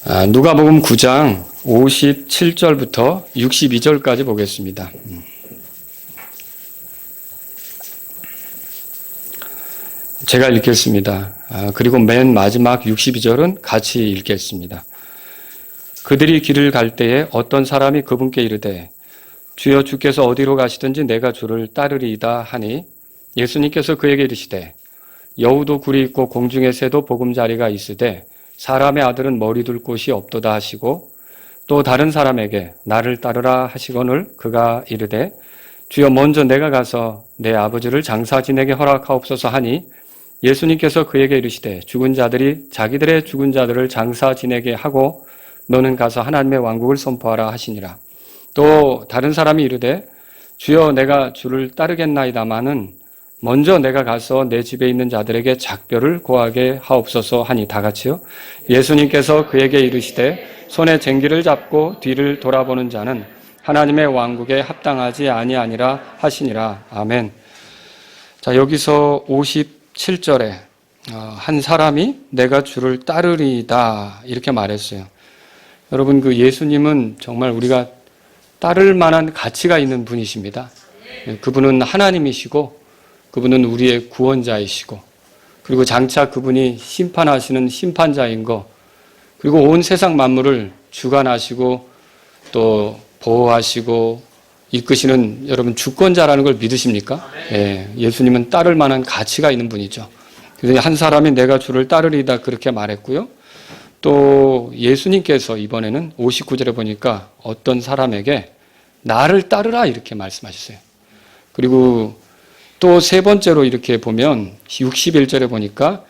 누가복음 9장 57절부터 62절까지 보겠습니다. 제가 읽겠습니다. 그리고 맨 마지막 62절은 같이 읽겠습니다. 그들이 길을 갈 때에 어떤 사람이 그분께 이르되 주여 주께서 어디로 가시든지 내가 주를 따르리이다 하니 예수님께서 그에게 이르시되 여우도 굴이 있고 공중의 새도 보금자리가 있으되 사람의 아들은 머리 둘 곳이 없도다 하시고 또 다른 사람에게 나를 따르라 하시거늘 그가 이르되 주여 먼저 내가 가서 내 아버지를 장사 지내게 허락하옵소서 하니 예수님께서 그에게 이르시되 죽은 자들이 자기들의 죽은 자들을 장사 지내게 하고 너는 가서 하나님의 왕국을 선포하라 하시니라. 또 다른 사람이 이르되 주여 내가 주를 따르겠나이다마는 먼저 내가 가서 내 집에 있는 자들에게 작별을 고하게 하옵소서 하니 다 같이요. 예수님께서 그에게 이르시되 손에 쟁기를 잡고 뒤를 돌아보는 자는 하나님의 왕국에 합당하지 아니하니라 하시니라. 아멘. 자, 여기서 57절에 한 사람이 내가 주를 따르리이다 이렇게 말했어요. 여러분, 그 예수님은 정말 우리가 따를 만한 가치가 있는 분이십니다. 그분은 하나님이시고 그분은 우리의 구원자이시고 그리고 장차 그분이 심판하시는 심판자인 거, 그리고 온 세상 만물을 주관하시고 또 보호하시고 이끄시는 여러분 주권자라는 걸 믿으십니까? 예, 예수님은 따를 만한 가치가 있는 분이죠. 그래서 한 사람이 내가 주를 따르리다 그렇게 말했고요. 또 예수님께서 이번에는 59절에 보니까 어떤 사람에게 나를 따르라 이렇게 말씀하셨어요. 그리고 또 세 번째로 이렇게 보면 61절에 보니까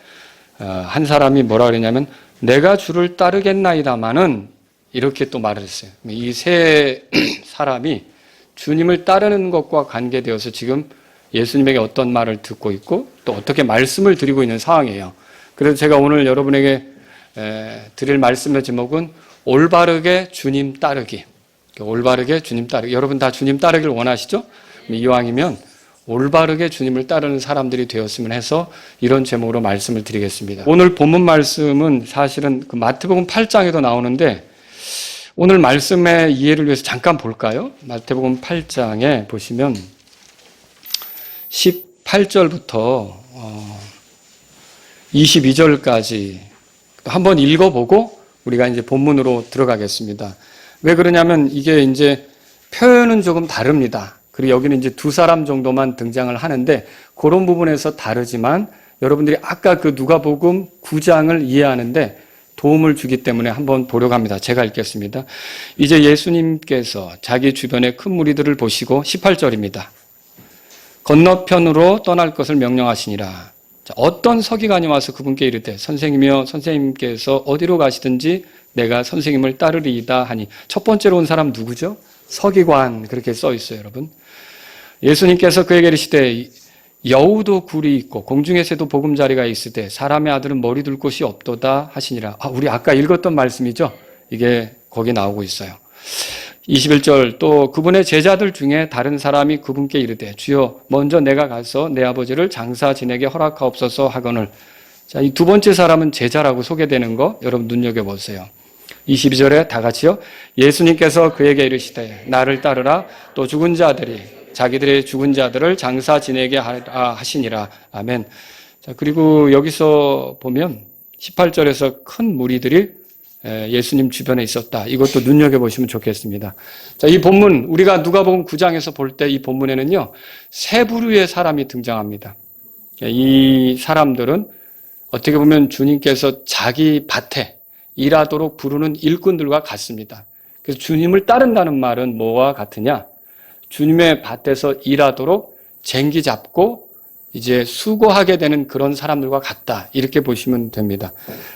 한 사람이 뭐라 그러냐면 내가 주를 따르겠나이다마는 이렇게 또 말을 했어요. 이 세 사람이 주님을 따르는 것과 관계되어서 지금 예수님에게 어떤 말을 듣고 있고 또 어떻게 말씀을 드리고 있는 상황이에요. 그래서 제가 오늘 여러분에게 드릴 말씀의 제목은 올바르게 주님 따르기. 올바르게 주님 따르기. 여러분 다 주님 따르기를 원하시죠? 이왕이면 올바르게 주님을 따르는 사람들이 되었으면 해서 이런 제목으로 말씀을 드리겠습니다. 오늘 본문 말씀은 사실은 그 마태복음 8장에도 나오는데 오늘 말씀의 이해를 위해서 잠깐 볼까요? 마태복음 8장에 보시면 18절부터 22절까지 한번 읽어보고 우리가 이제 본문으로 들어가겠습니다. 왜 그러냐면 이게 이제 표현은 조금 다릅니다. 그리고 여기는 이제 두 사람 정도만 등장을 하는데 그런 부분에서 다르지만 여러분들이 아까 그 누가복음 9장을 이해하는데 도움을 주기 때문에 한번 보려고 합니다. 제가 읽겠습니다. 이제 예수님께서 자기 주변의 큰 무리들을 보시고 18절입니다. 건너편으로 떠날 것을 명령하시니라. 자, 어떤 서기관이 와서 그분께 이르되 선생님이여 선생님께서 어디로 가시든지 내가 선생님을 따르리이다 하니 첫 번째로 온 사람 누구죠? 서기관 그렇게 써 있어요, 여러분. 예수님께서 그에게 이르시되 여우도 굴이 있고 공중의 새도 보금자리가 있으되 사람의 아들은 머리 둘 곳이 없도다 하시니라. 우리 아까 읽었던 말씀이죠? 이게 거기 나오고 있어요. 21절 또 그분의 제자들 중에 다른 사람이 그분께 이르되 주여 먼저 내가 가서 내 아버지를 장사 지내게 허락하옵소서 하거늘. 자, 이 두 번째 사람은 제자라고 소개되는 거 여러분 눈여겨보세요. 22절에 다 같이요. 예수님께서 그에게 이르시되 나를 따르라. 또 죽은 자들이 자기들의 죽은 자들을 장사 지내게 하시니라. 아멘. 자, 그리고 여기서 보면 18절에서 큰 무리들이 예수님 주변에 있었다. 이것도 눈여겨보시면 좋겠습니다. 자, 이 본문 우리가 누가복음 9장에서 볼 때 이 본문에는요 세 부류의 사람이 등장합니다. 이 사람들은 어떻게 보면 주님께서 자기 밭에 일하도록 부르는 일꾼들과 같습니다. 그래서 주님을 따른다는 말은 뭐와 같으냐? 주님의 밭에서 일하도록 쟁기 잡고 이제 수고하게 되는 그런 사람들과 같다. 이렇게 보시면 됩니다.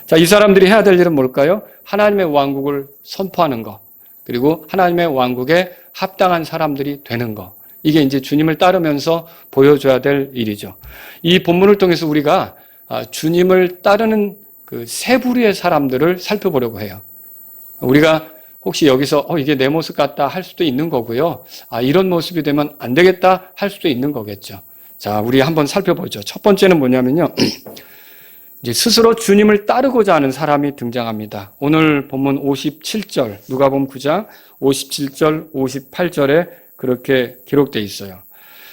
자, 이 사람들이 해야 될 일은 뭘까요? 하나님의 왕국을 선포하는 것, 그리고 하나님의 왕국에 합당한 사람들이 되는 것. 이게 이제 주님을 따르면서 보여줘야 될 일이죠. 이 본문을 통해서 우리가 주님을 따르는 그 세 부류의 사람들을 살펴보려고 해요. 우리가 혹시 여기서 이게 내 모습 같다 할 수도 있는 거고요. 이런 모습이 되면 안 되겠다 할 수도 있는 거겠죠. 자, 우리 한번 살펴보죠. 첫 번째는 뭐냐면요. 이제 스스로 주님을 따르고자 하는 사람이 등장합니다. 오늘 본문 57절, 누가복음 9장 57절, 58절에 그렇게 기록되어 있어요.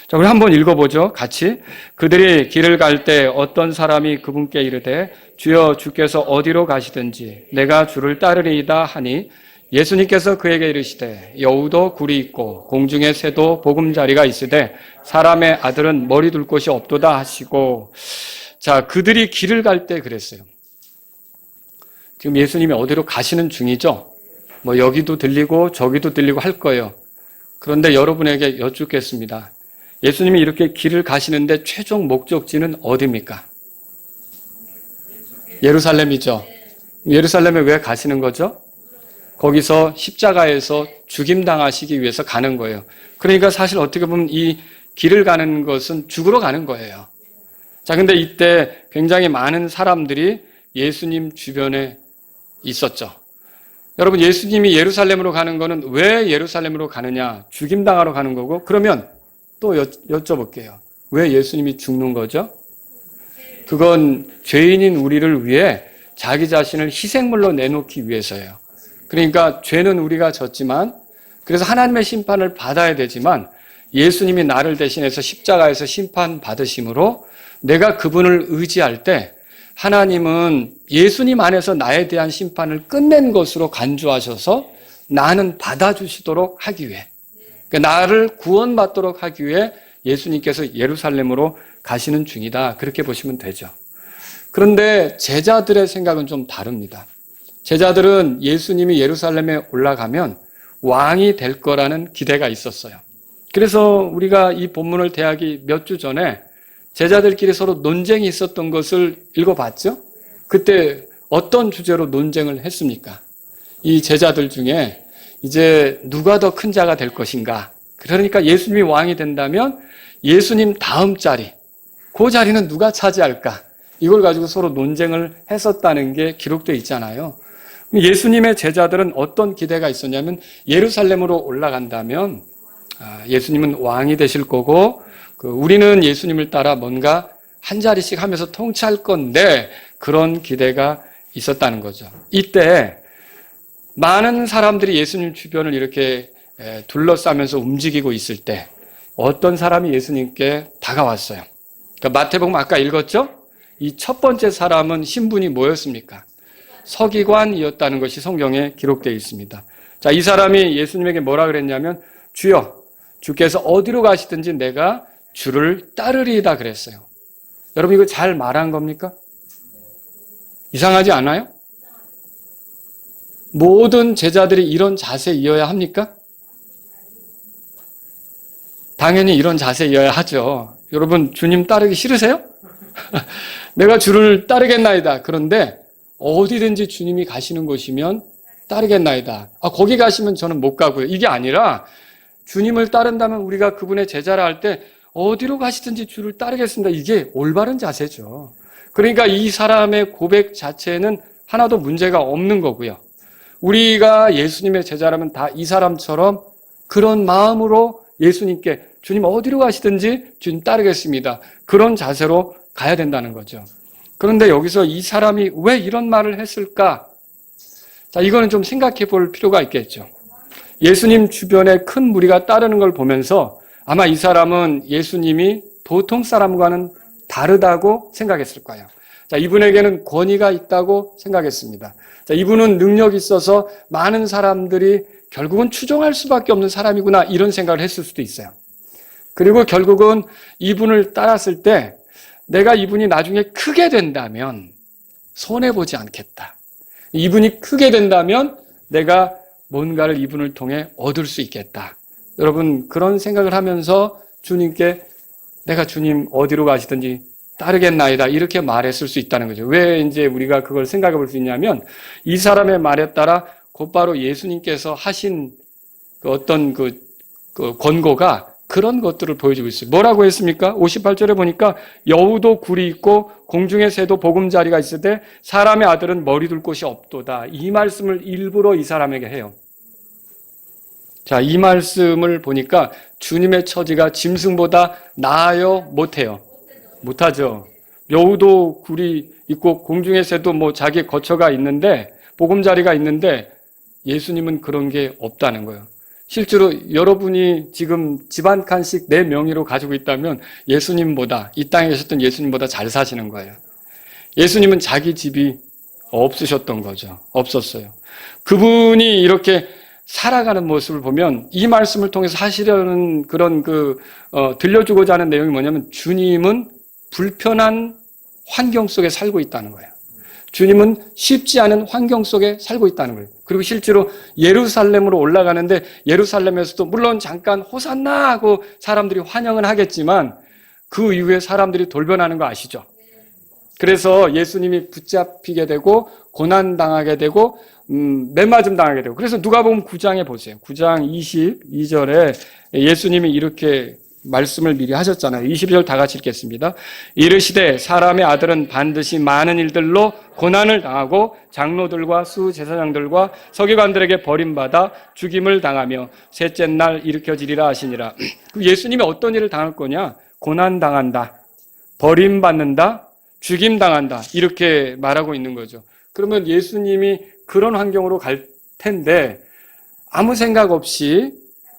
자, 우리 한번 읽어보죠. 같이. 그들이 길을 갈 때 어떤 사람이 그분께 이르되 주여 주께서 어디로 가시든지 내가 주를 따르리이다 하니 예수님께서 그에게 이르시되 여우도 굴이 있고 공중에 새도 보금자리가 있으되 사람의 아들은 머리 둘 곳이 없도다 하시고, 자, 그들이 길을 갈 때 그랬어요. 지금 예수님이 어디로 가시는 중이죠. 뭐 여기도 들리고 저기도 들리고 할 거예요. 그런데 여러분에게 여쭙겠습니다. 예수님이 이렇게 길을 가시는데 최종 목적지는 어디입니까? 예루살렘이죠. 예루살렘에 왜 가시는 거죠? 거기서 십자가에서 죽임당하시기 위해서 가는 거예요. 그러니까 사실 어떻게 보면 이 길을 가는 것은 죽으러 가는 거예요. 자, 근데 이때 굉장히 많은 사람들이 예수님 주변에 있었죠. 여러분, 예수님이 예루살렘으로 가는 거는 왜 예루살렘으로 가느냐? 죽임당하러 가는 거고, 그러면 또 여쭤볼게요. 왜 예수님이 죽는 거죠? 그건 죄인인 우리를 위해 자기 자신을 희생물로 내놓기 위해서예요. 그러니까 죄는 우리가 졌지만, 그래서 하나님의 심판을 받아야 되지만 예수님이 나를 대신해서 십자가에서 심판받으심으로 내가 그분을 의지할 때 하나님은 예수님 안에서 나에 대한 심판을 끝낸 것으로 간주하셔서 나는 받아주시도록 하기 위해, 그러니까 나를 구원받도록 하기 위해 예수님께서 예루살렘으로 가시는 중이다. 그렇게 보시면 되죠. 그런데 제자들의 생각은 좀 다릅니다. 제자들은 예수님이 예루살렘에 올라가면 왕이 될 거라는 기대가 있었어요. 그래서 우리가 이 본문을 대하기 몇 주 전에 제자들끼리 서로 논쟁이 있었던 것을 읽어봤죠? 그때 어떤 주제로 논쟁을 했습니까? 이 제자들 중에 이제 누가 더 큰 자가 될 것인가? 그러니까 예수님이 왕이 된다면 예수님 다음 자리, 그 자리는 누가 차지할까? 이걸 가지고 서로 논쟁을 했었다는 게 기록되어 있잖아요. 예수님의 제자들은 어떤 기대가 있었냐면 예루살렘으로 올라간다면 예수님은 왕이 되실 거고 우리는 예수님을 따라 뭔가 한 자리씩 하면서 통치할 건데 그런 기대가 있었다는 거죠. 이때 많은 사람들이 예수님 주변을 이렇게 둘러싸면서 움직이고 있을 때 어떤 사람이 예수님께 다가왔어요. 그러니까 마태복음 아까 읽었죠? 이 첫 번째 사람은 신분이 뭐였습니까? 서기관이었다는 것이 성경에 기록되어 있습니다. 자, 이 사람이 예수님에게 뭐라 그랬냐면 주여, 주께서 어디로 가시든지 내가 주를 따르리이다 그랬어요. 여러분 이거 잘 말한 겁니까? 이상하지 않아요? 모든 제자들이 이런 자세이어야 합니까? 당연히 이런 자세이어야 하죠. 여러분 주님 따르기 싫으세요? 내가 주를 따르겠나이다. 그런데 어디든지 주님이 가시는 곳이면 따르겠나이다. 거기 가시면 저는 못 가고요. 이게 아니라 주님을 따른다면 우리가 그분의 제자라 할 때 어디로 가시든지 주를 따르겠습니다. 이게 올바른 자세죠. 그러니까 이 사람의 고백 자체는 하나도 문제가 없는 거고요. 우리가 예수님의 제자라면 다 이 사람처럼 그런 마음으로 예수님께 주님 어디로 가시든지 주님 따르겠습니다. 그런 자세로 가야 된다는 거죠. 그런데 여기서 이 사람이 왜 이런 말을 했을까? 자, 이거는 좀 생각해 볼 필요가 있겠죠. 예수님 주변에 큰 무리가 따르는 걸 보면서 아마 이 사람은 예수님이 보통 사람과는 다르다고 생각했을 거예요. 자, 이분에게는 권위가 있다고 생각했습니다. 자, 이분은 능력이 있어서 많은 사람들이 결국은 추종할 수밖에 없는 사람이구나 이런 생각을 했을 수도 있어요. 그리고 결국은 이분을 따랐을 때 내가 이분이 나중에 크게 된다면 손해보지 않겠다. 이분이 크게 된다면 내가 뭔가를 이분을 통해 얻을 수 있겠다. 여러분 그런 생각을 하면서 주님께 내가 주님 어디로 가시든지 따르겠나이다 이렇게 말했을 수 있다는 거죠. 왜 이제 우리가 그걸 생각해 볼 수 있냐면 이 사람의 말에 따라 곧바로 예수님께서 하신 어떤 그 권고가 그런 것들을 보여주고 있어요. 뭐라고 했습니까? 58절에 보니까 여우도 굴이 있고 공중의 새도 보금자리가 있을 때 사람의 아들은 머리 둘 곳이 없도다. 이 말씀을 일부러 이 사람에게 해요. 자, 이 말씀을 보니까 주님의 처지가 짐승보다 나아요? 못해요? 못하죠. 여우도 굴이 있고 공중의 새도 뭐 자기 거처가 있는데 보금자리가 있는데 예수님은 그런 게 없다는 거예요. 실제로 여러분이 지금 집 한 칸씩 내 명의로 가지고 있다면 예수님보다, 이 땅에 계셨던 예수님보다 잘 사시는 거예요. 예수님은 자기 집이 없으셨던 거죠. 없었어요. 그분이 이렇게 살아가는 모습을 보면 이 말씀을 통해서 하시려는 그런 들려주고자 하는 내용이 뭐냐면 주님은 불편한 환경 속에 살고 있다는 거예요. 주님은 쉽지 않은 환경 속에 살고 있다는 거예요. 그리고 실제로 예루살렘으로 올라가는데 예루살렘에서도 물론 잠깐 호산나 하고 사람들이 환영은 하겠지만 그 이후에 사람들이 돌변하는 거 아시죠? 그래서 예수님이 붙잡히게 되고 고난당하게 되고 맨맞음 당하게 되고 그래서 누가복음 9장에 보세요. 9장 22절에 예수님이 이렇게 말씀을 미리 하셨잖아요. 22절 다 같이 읽겠습니다. 이르시되 사람의 아들은 반드시 많은 일들로 고난을 당하고 장로들과 수제사장들과 서기관들에게 버림받아 죽임을 당하며 셋째 날 일으켜지리라 하시니라. 예수님이 어떤 일을 당할 거냐? 고난 당한다, 버림받는다, 죽임 당한다 이렇게 말하고 있는 거죠. 그러면 예수님이 그런 환경으로 갈 텐데 아무 생각 없이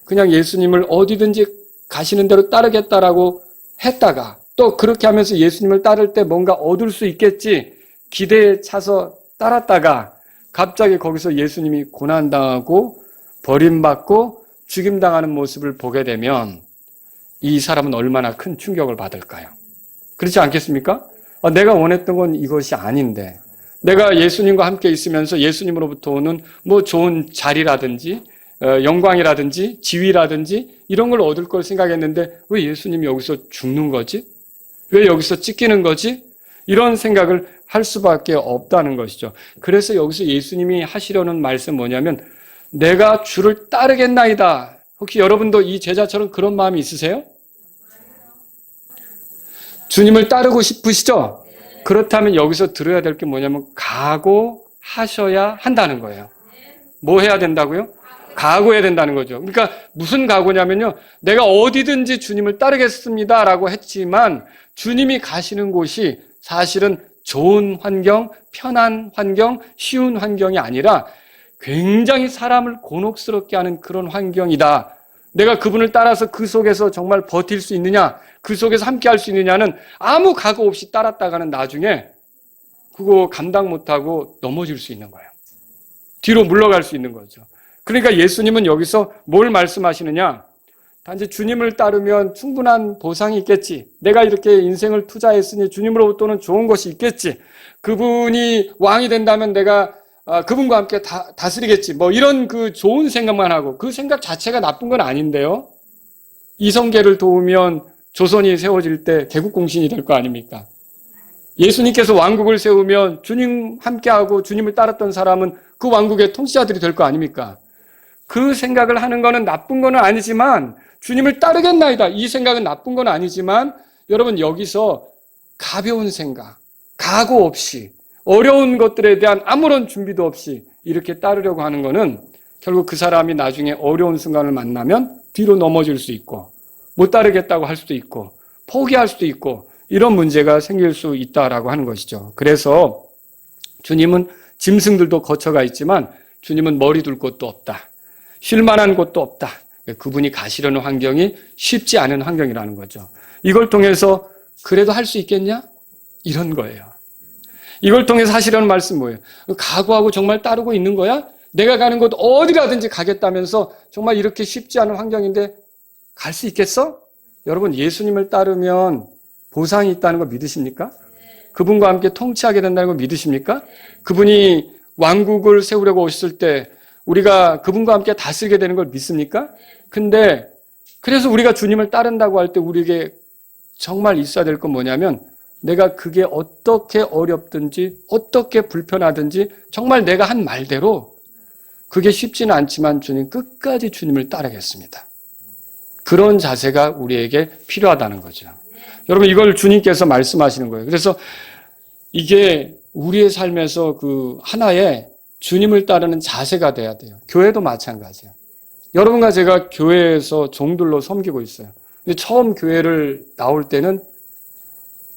그냥 예수님을 어디든지 가시는 대로 따르겠다라고 했다가 또 그렇게 하면서 예수님을 따를 때 뭔가 얻을 수 있겠지 기대에 차서 따랐다가 갑자기 거기서 예수님이 고난당하고 버림받고 죽임당하는 모습을 보게 되면 이 사람은 얼마나 큰 충격을 받을까요? 그렇지 않겠습니까? 내가 원했던 건 이것이 아닌데 내가 예수님과 함께 있으면서 예수님으로부터 오는 뭐 좋은 자리라든지 영광이라든지 지위라든지 이런 걸 얻을 걸 생각했는데 왜 예수님이 여기서 죽는 거지? 왜 여기서 찢기는 거지? 이런 생각을 할 수밖에 없다는 것이죠. 그래서 여기서 예수님이 하시려는 말씀 뭐냐면 내가 주를 따르겠나이다. 혹시 여러분도 이 제자처럼 그런 마음이 있으세요? 주님을 따르고 싶으시죠? 그렇다면 여기서 들어야 될 게 뭐냐면 각오하셔야 한다는 거예요. 뭐 해야 된다고요? 각오해야 된다는 거죠. 그러니까 무슨 각오냐면요. 내가 어디든지 주님을 따르겠습니다라고 했지만 주님이 가시는 곳이 사실은 좋은 환경, 편한 환경, 쉬운 환경이 아니라 굉장히 사람을 곤혹스럽게 하는 그런 환경이다. 내가 그분을 따라서 그 속에서 정말 버틸 수 있느냐, 그 속에서 함께 할 수 있느냐는 아무 각오 없이 따랐다가는 나중에 그거 감당 못하고 넘어질 수 있는 거예요. 뒤로 물러갈 수 있는 거죠. 그러니까 예수님은 여기서 뭘 말씀하시느냐? 단지 주님을 따르면 충분한 보상이 있겠지. 내가 이렇게 인생을 투자했으니 주님으로부터는 좋은 것이 있겠지. 그분이 왕이 된다면 내가 그분과 함께 다스리겠지. 뭐 이런 그 좋은 생각만 하고 그 생각 자체가 나쁜 건 아닌데요. 이성계를 도우면 조선이 세워질 때 개국공신이 될 거 아닙니까? 예수님께서 왕국을 세우면 주님 함께하고 주님을 따랐던 사람은 그 왕국의 통치자들이 될 거 아닙니까? 그 생각을 하는 거는 나쁜 거는 아니지만 주님을 따르겠나이다. 이 생각은 나쁜 건 아니지만 여러분 여기서 가벼운 생각, 각오 없이 어려운 것들에 대한 아무런 준비도 없이 이렇게 따르려고 하는 거는 결국 그 사람이 나중에 어려운 순간을 만나면 뒤로 넘어질 수 있고 못 따르겠다고 할 수도 있고 포기할 수도 있고 이런 문제가 생길 수 있다라고 하는 것이죠. 그래서 주님은 짐승들도 거처가 있지만 주님은 머리 둘 곳도 없다. 쉴 만한 곳도 없다. 그분이 가시려는 환경이 쉽지 않은 환경이라는 거죠. 이걸 통해서 그래도 할 수 있겠냐? 이런 거예요. 이걸 통해서 하시려는 말씀 뭐예요? 각오하고 정말 따르고 있는 거야? 내가 가는 곳 어디라든지 가겠다면서 정말 이렇게 쉽지 않은 환경인데 갈 수 있겠어? 여러분 예수님을 따르면 보상이 있다는 거 믿으십니까? 그분과 함께 통치하게 된다는 거 믿으십니까? 그분이 왕국을 세우려고 오셨을 때 우리가 그분과 함께 다스리게 되는 걸 믿습니까? 근데 그래서 우리가 주님을 따른다고 할 때 우리에게 정말 있어야 될 건 뭐냐면 내가 그게 어떻게 어렵든지 어떻게 불편하든지 정말 내가 한 말대로 그게 쉽지는 않지만 주님 끝까지 주님을 따르겠습니다. 그런 자세가 우리에게 필요하다는 거죠. 여러분 이걸 주님께서 말씀하시는 거예요. 그래서 이게 우리의 삶에서 그 하나의 주님을 따르는 자세가 돼야 돼요. 교회도 마찬가지예요. 여러분과 제가 교회에서 종들로 섬기고 있어요. 근데 처음 교회를 나올 때는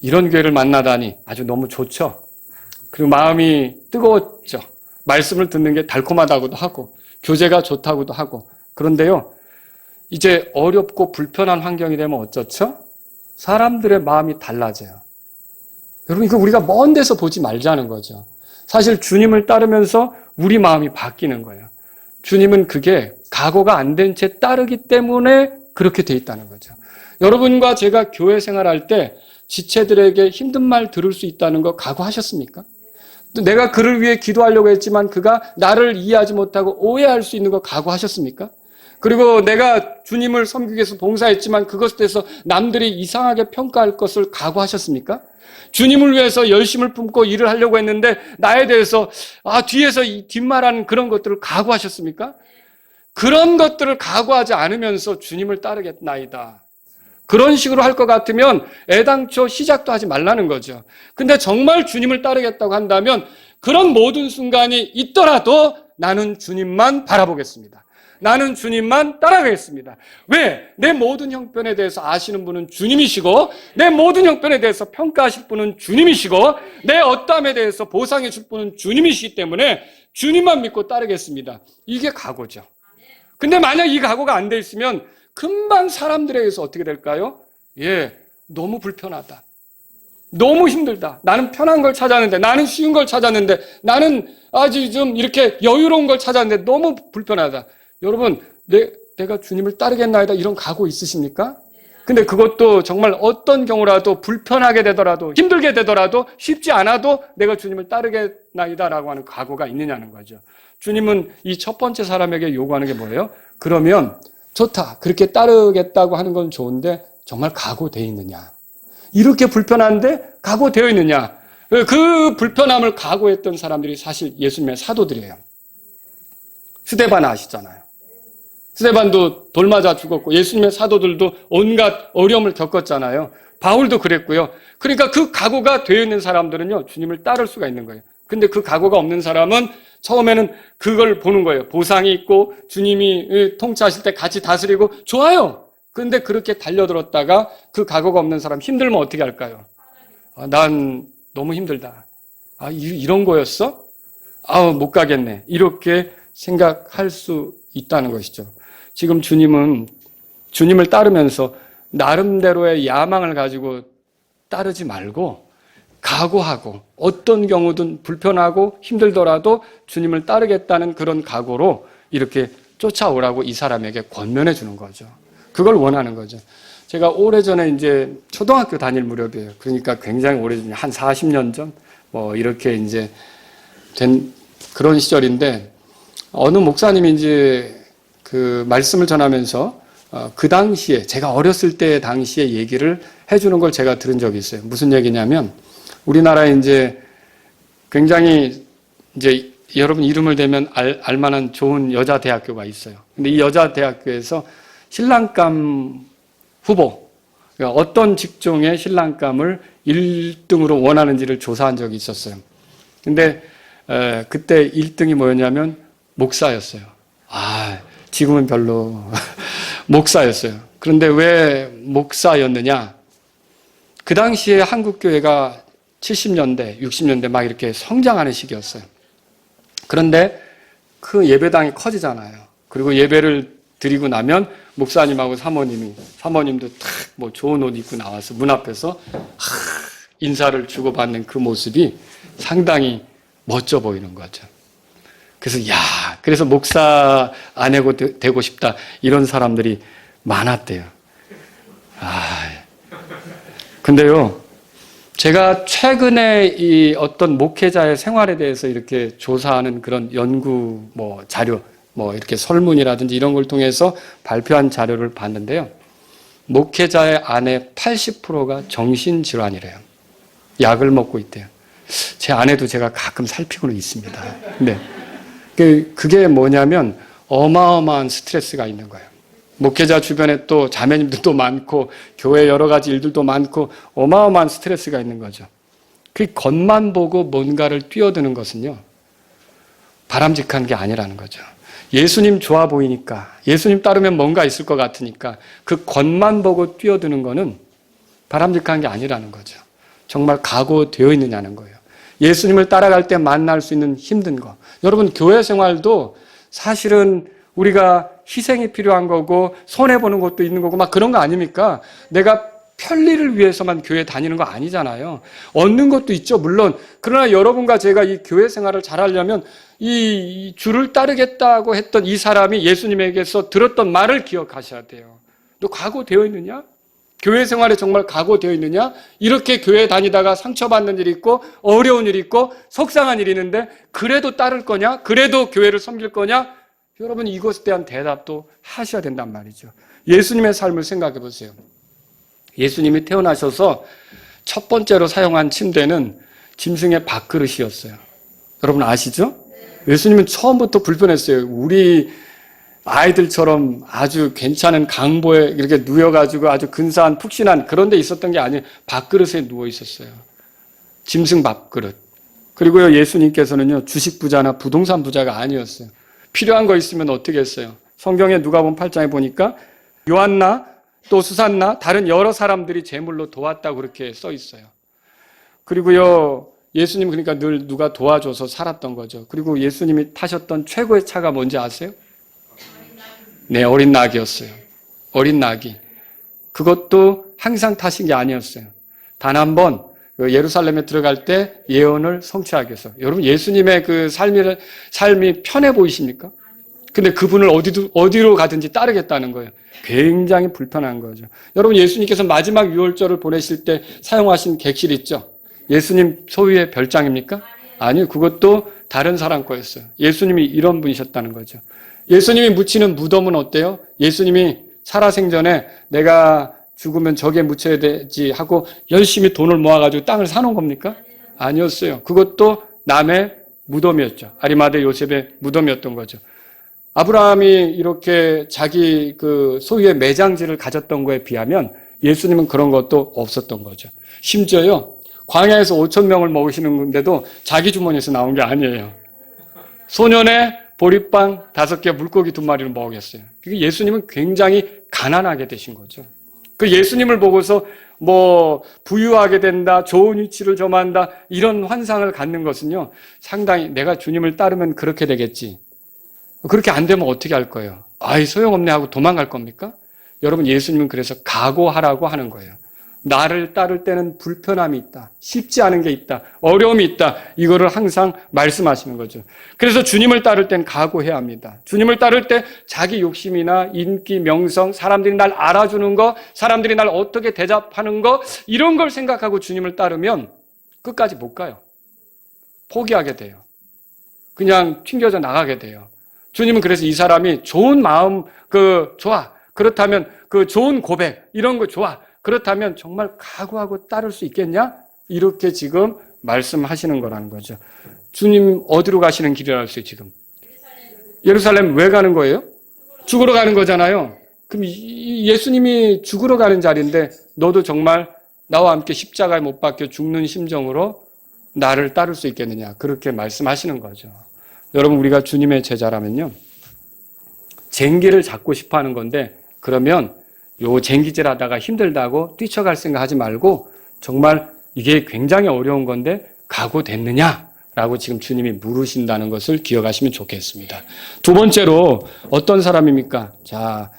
이런 교회를 만나다니 아주 너무 좋죠. 그리고 마음이 뜨거웠죠. 말씀을 듣는 게 달콤하다고도 하고 교제가 좋다고도 하고. 그런데요, 이제 어렵고 불편한 환경이 되면 어쩌죠? 사람들의 마음이 달라져요. 여러분, 이거 우리가 먼 데서 보지 말자는 거죠. 사실 주님을 따르면서 우리 마음이 바뀌는 거예요. 주님은 그게 각오가 안 된 채 따르기 때문에 그렇게 돼 있다는 거죠. 여러분과 제가 교회 생활할 때 지체들에게 힘든 말 들을 수 있다는 거 각오하셨습니까? 또 내가 그를 위해 기도하려고 했지만 그가 나를 이해하지 못하고 오해할 수 있는 거 각오하셨습니까? 그리고 내가 주님을 섬기기 위해서 봉사했지만 그것에 대해서 남들이 이상하게 평가할 것을 각오하셨습니까? 주님을 위해서 열심을 품고 일을 하려고 했는데 나에 대해서 뒤에서 이 뒷말하는 그런 것들을 각오하셨습니까? 그런 것들을 각오하지 않으면서 주님을 따르겠나이다. 그런 식으로 할 것 같으면 애당초 시작도 하지 말라는 거죠. 근데 정말 주님을 따르겠다고 한다면 그런 모든 순간이 있더라도 나는 주님만 바라보겠습니다. 나는 주님만 따라가겠습니다. 왜? 내 모든 형편에 대해서 아시는 분은 주님이시고 내 모든 형편에 대해서 평가하실 분은 주님이시고 내 어떠함에 대해서 보상해 줄 분은 주님이시기 때문에 주님만 믿고 따르겠습니다. 이게 각오죠. 근데 만약 이 각오가 안 돼 있으면 금방 사람들에 의해서 어떻게 될까요? 너무 불편하다. 너무 힘들다. 나는 편한 걸 찾았는데, 나는 쉬운 걸 찾았는데, 나는 아주 좀 이렇게 여유로운 걸 찾았는데 너무 불편하다. 여러분, 내가 주님을 따르겠나이다 이런 각오 있으십니까? 근데 그것도 정말 어떤 경우라도 불편하게 되더라도 힘들게 되더라도 쉽지 않아도 내가 주님을 따르겠나이다라고 하는 각오가 있느냐는 거죠. 주님은 이 첫 번째 사람에게 요구하는 게 뭐예요? 그러면 좋다. 그렇게 따르겠다고 하는 건 좋은데 정말 각오되어 있느냐? 이렇게 불편한데 각오되어 있느냐? 그 불편함을 각오했던 사람들이 사실 예수님의 사도들이에요. 스데반 아시잖아요. 스데반도 돌 맞아 죽었고 예수님의 사도들도 온갖 어려움을 겪었잖아요. 바울도 그랬고요. 그러니까 그 각오가 되어 있는 사람들은요, 주님을 따를 수가 있는 거예요. 근데 그 각오가 없는 사람은 처음에는 그걸 보는 거예요. 보상이 있고 주님이 통치하실 때 같이 다스리고 좋아요. 그런데 그렇게 달려들었다가 그 각오가 없는 사람 힘들면 어떻게 할까요? 난 너무 힘들다. 이런 거였어? 못 가겠네. 이렇게 생각할 수 있다는 것이죠. 지금 주님은 주님을 따르면서 나름대로의 야망을 가지고 따르지 말고 각오하고 어떤 경우든 불편하고 힘들더라도 주님을 따르겠다는 그런 각오로 이렇게 쫓아오라고 이 사람에게 권면해 주는 거죠. 그걸 원하는 거죠. 제가 오래전에 이제 초등학교 다닐 무렵이에요. 그러니까 굉장히 오래전, 한 40년 전 이렇게 이제 된 그런 시절인데 어느 목사님이 이제 그 말씀을 전하면서 그 당시에 제가 어렸을 때 당시에 얘기를 해주는 걸 제가 들은 적이 있어요. 무슨 얘기냐면 우리나라에 이제 굉장히 이제 여러분 이름을 대면 알만한 좋은 여자 대학교가 있어요. 근데 이 여자 대학교에서 신랑감 후보, 그러니까 어떤 직종의 신랑감을 1등으로 원하는지를 조사한 적이 있었어요. 근데 그때 1등이 뭐였냐면 목사였어요. 지금은 별로 목사였어요. 그런데 왜 목사였느냐? 그 당시에 한국교회가 70년대, 60년대 막 이렇게 성장하는 시기였어요. 그런데 그 예배당이 커지잖아요. 그리고 예배를 드리고 나면 목사님하고 사모님도 탁 좋은 옷 입고 나와서 문 앞에서 인사를 주고받는 그 모습이 상당히 멋져 보이는 거죠. 그래서 목사 아내고 되고 싶다 이런 사람들이 많았대요. 근데요, 제가 최근에 이 어떤 목회자의 생활에 대해서 이렇게 조사하는 그런 연구 자료, 이렇게 설문이라든지 이런 걸 통해서 발표한 자료를 봤는데요. 목회자의 아내 80%가 정신질환이래요. 약을 먹고 있대요. 제 아내도 제가 가끔 살피고는 있습니다. 근데 그게 뭐냐면 어마어마한 스트레스가 있는 거예요. 목회자 주변에 또 자매님들도 많고 교회 여러 가지 일들도 많고 어마어마한 스트레스가 있는 거죠. 그 겉만 보고 뭔가를 뛰어드는 것은요, 바람직한 게 아니라는 거죠. 예수님 좋아 보이니까, 예수님 따르면 뭔가 있을 것 같으니까 그 겉만 보고 뛰어드는 거는 바람직한 게 아니라는 거죠. 정말 각오되어 있느냐는 거예요. 예수님을 따라갈 때 만날 수 있는 힘든 거. 여러분, 교회 생활도 사실은 우리가 희생이 필요한 거고 손해보는 것도 있는 거고 막 그런 거 아닙니까? 내가 편리를 위해서만 교회 다니는 거 아니잖아요. 얻는 것도 있죠, 물론. 그러나 여러분과 제가 이 교회 생활을 잘하려면 이 주를 따르겠다고 했던 이 사람이 예수님에게서 들었던 말을 기억하셔야 돼요. 너 각오되어 있느냐? 교회 생활에 정말 각오되어 있느냐? 이렇게 교회 다니다가 상처받는 일이 있고 어려운 일이 있고 속상한 일이 있는데 그래도 따를 거냐? 그래도 교회를 섬길 거냐? 여러분, 이것에 대한 대답도 하셔야 된단 말이죠. 예수님의 삶을 생각해 보세요. 예수님이 태어나셔서 첫 번째로 사용한 침대는 짐승의 밥그릇이었어요. 여러분 아시죠? 예수님은 처음부터 불편했어요. 우리 아이들처럼 아주 괜찮은 강보에 이렇게 누워가지고 아주 근사한 푹신한 그런 데 있었던 게 아니에요. 밥그릇에 누워 있었어요. 짐승 밥그릇. 그리고요, 예수님께서는요, 주식 부자나 부동산 부자가 아니었어요. 필요한 거 있으면 어떻게 했어요? 성경에 누가복음 8장에 보니까 요한나 또 수산나 다른 여러 사람들이 제물로 도왔다고 그렇게 써 있어요. 그리고요, 예수님 그러니까 늘 누가 도와줘서 살았던 거죠. 그리고 예수님이 타셨던 최고의 차가 뭔지 아세요? 네, 어린 낙이었어요. 어린 낙이. 그것도 항상 타신 게 아니었어요. 단 한 번 예루살렘에 들어갈 때 예언을 성취하기 위해서. 여러분, 예수님의 그 삶이 편해 보이십니까? 근데 그분을 어디로 가든지 따르겠다는 거예요. 굉장히 불편한 거죠. 여러분, 예수님께서 마지막 유월절을 보내실 때 사용하신 객실 있죠? 예수님 소유의 별장입니까? 아니요, 그것도 다른 사람 거였어요. 예수님이 이런 분이셨다는 거죠. 예수님이 묻히는 무덤은 어때요? 예수님이 살아생전에 내가 죽으면 저게 묻혀야 되지 하고 열심히 돈을 모아가지고 땅을 사놓은 겁니까? 아니었어요. 그것도 남의 무덤이었죠. 아리마대 요셉의 무덤이었던 거죠. 아브라함이 이렇게 자기 그 소유의 매장지를 가졌던 거에 비하면 예수님은 그런 것도 없었던 거죠. 심지어요, 광야에서 5,000명을 먹으시는데도 자기 주머니에서 나온 게 아니에요. 소년의 보리빵 5개, 물고기 2마리를 먹였어요. 예수님은 굉장히 가난하게 되신 거죠. 그 예수님을 보고서 뭐 부유하게 된다, 좋은 위치를 점한다 이런 환상을 갖는 것은요, 상당히 내가 주님을 따르면 그렇게 되겠지. 그렇게 안 되면 어떻게 할 거예요? 아이 소용없네 하고 도망갈 겁니까? 여러분, 예수님은 그래서 각오하라고 하는 거예요. 나를 따를 때는 불편함이 있다. 쉽지 않은 게 있다. 어려움이 있다. 이거를 항상 말씀하시는 거죠. 그래서 주님을 따를 땐 각오해야 합니다. 주님을 따를 때 자기 욕심이나 인기, 명성, 사람들이 날 알아주는 거, 사람들이 날 어떻게 대접하는 거, 이런 걸 생각하고 주님을 따르면 끝까지 못 가요. 포기하게 돼요. 그냥 튕겨져 나가게 돼요. 주님은 그래서 이 사람이 좋은 마음, 좋아. 그렇다면 좋은 고백, 이런 거 좋아. 그렇다면 정말 각오하고 따를 수 있겠냐? 이렇게 지금 말씀하시는 거라는 거죠. 주님 어디로 가시는 길이라 할수요 지금? 예루살렘 왜 가는 거예요? 죽으러 가는 거잖아요. 그럼 예수님이 죽으러 가는 자리인데 너도 정말 나와 함께 십자가에 못 박혀 죽는 심정으로 나를 따를 수 있겠느냐? 그렇게 말씀하시는 거죠. 여러분, 우리가 주님의 제자라면요, 쟁기를 잡고 싶어 하는 건데, 그러면 요 쟁기질 하다가 힘들다고 뛰쳐갈 생각 하지 말고 정말 이게 굉장히 어려운 건데 각오됐느냐라고 지금 주님이 물으신다는 것을 기억하시면 좋겠습니다. 두 번째로 어떤 사람입니까? 자,